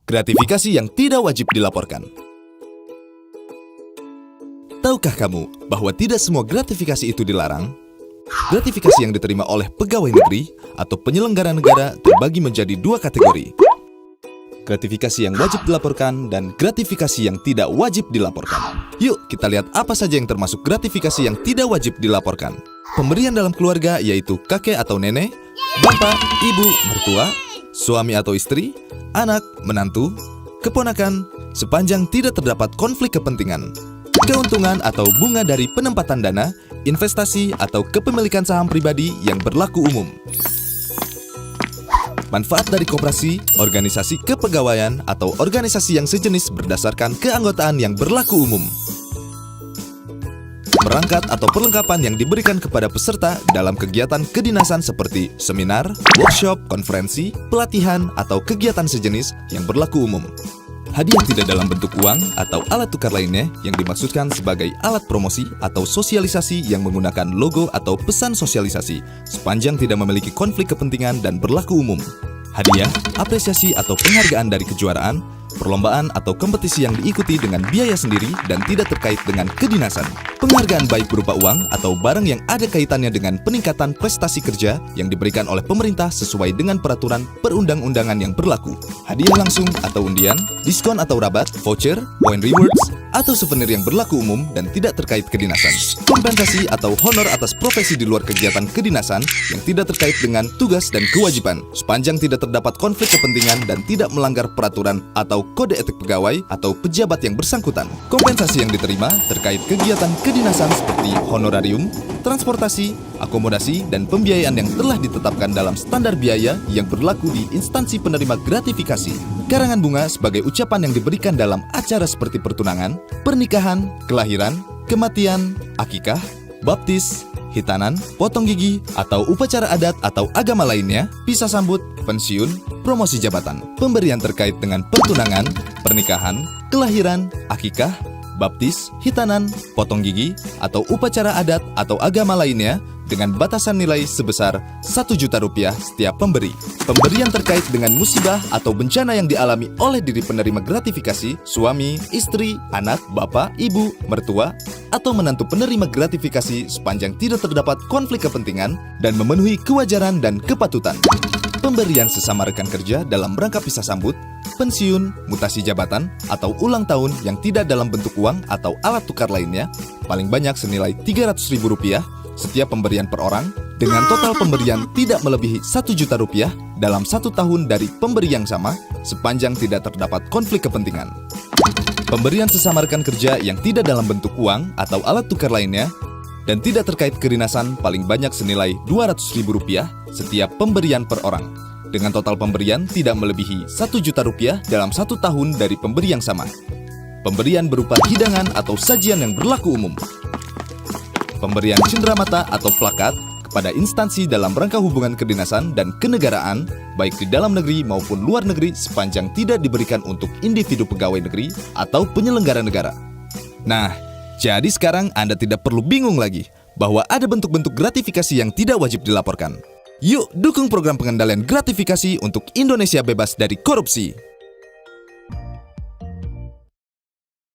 Gratifikasi yang tidak wajib dilaporkan. Tahukah kamu bahwa tidak semua gratifikasi itu dilarang? Gratifikasi yang diterima oleh pegawai negeri atau penyelenggara negara terbagi menjadi dua kategori. Gratifikasi yang wajib dilaporkan dan gratifikasi yang tidak wajib dilaporkan. Yuk kita lihat apa saja yang termasuk gratifikasi yang tidak wajib dilaporkan. Pemberian dalam keluarga yaitu kakek atau nenek, bapak, ibu, mertua, suami atau istri, anak, menantu, keponakan, sepanjang tidak terdapat konflik kepentingan. Keuntungan atau bunga dari penempatan dana, investasi atau kepemilikan saham pribadi yang berlaku umum. Manfaat dari koperasi, organisasi kepegawaian, atau organisasi yang sejenis berdasarkan keanggotaan yang berlaku umum. Perangkat atau perlengkapan yang diberikan kepada peserta dalam kegiatan kedinasan seperti seminar, workshop, konferensi, pelatihan, atau kegiatan sejenis yang berlaku umum. Hadiah tidak dalam bentuk uang atau alat tukar lainnya yang dimaksudkan sebagai alat promosi atau sosialisasi yang menggunakan logo atau pesan sosialisasi sepanjang tidak memiliki konflik kepentingan dan berlaku umum. Hadiah, apresiasi atau penghargaan dari kejuaraan, perlombaan atau kompetisi yang diikuti dengan biaya sendiri dan tidak terkait dengan kedinasan. Penghargaan baik berupa uang atau barang yang ada kaitannya dengan peningkatan prestasi kerja yang diberikan oleh pemerintah sesuai dengan peraturan perundang-undangan yang berlaku. Hadiah langsung atau undian, diskon atau rabat, voucher, point rewards, atau souvenir yang berlaku umum dan tidak terkait kedinasan. Kompensasi atau honor atas profesi di luar kegiatan kedinasan yang tidak terkait dengan tugas dan kewajiban, sepanjang tidak terdapat konflik kepentingan dan tidak melanggar peraturan atau kode etik pegawai atau pejabat yang bersangkutan. Kompensasi yang diterima terkait kegiatan kedinasan seperti honorarium, transportasi, akomodasi, dan pembiayaan yang telah ditetapkan dalam standar biaya yang berlaku di instansi penerima gratifikasi. Karangan bunga sebagai ucapan yang diberikan dalam acara seperti pertunangan, pernikahan, kelahiran, kematian, akikah, baptis, hitanan, potong gigi, atau upacara adat atau agama lainnya, pisah sambut, pensiun, promosi jabatan. Pemberian terkait dengan pertunangan, pernikahan, kelahiran, akikah, baptis, hitanan, potong gigi, atau upacara adat atau agama lainnya dengan batasan nilai sebesar Rp1.000.000 setiap pemberi. Pemberian terkait dengan musibah atau bencana yang dialami oleh diri penerima gratifikasi, suami, istri, anak, bapak, ibu, mertua, atau menantu penerima gratifikasi sepanjang tidak terdapat konflik kepentingan dan memenuhi kewajaran dan kepatutan. Pemberian sesama rekan kerja dalam rangka pisah sambut, pensiun, mutasi jabatan, atau ulang tahun yang tidak dalam bentuk uang atau alat tukar lainnya, paling banyak senilai Rp300.000 setiap pemberian per orang, dengan total pemberian tidak melebihi Rp1.000.000 dalam 1 tahun dari pemberi yang sama, sepanjang tidak terdapat konflik kepentingan. Pemberian sesama rekan kerja yang tidak dalam bentuk uang atau alat tukar lainnya, dan tidak terkait kedinasan paling banyak senilai Rp200.000 setiap pemberian per orang, dengan total pemberian tidak melebihi Rp1.000.000 dalam 1 tahun dari pemberi yang sama. Pemberian berupa hidangan atau sajian yang berlaku umum. Pemberian cenderamata atau plakat kepada instansi dalam rangka hubungan kedinasan dan kenegaraan, baik di dalam negeri maupun luar negeri sepanjang tidak diberikan untuk individu pegawai negeri atau penyelenggara negara. Nah, jadi sekarang Anda tidak perlu bingung lagi bahwa ada bentuk-bentuk gratifikasi yang tidak wajib dilaporkan. Yuk dukung program pengendalian gratifikasi untuk Indonesia bebas dari korupsi.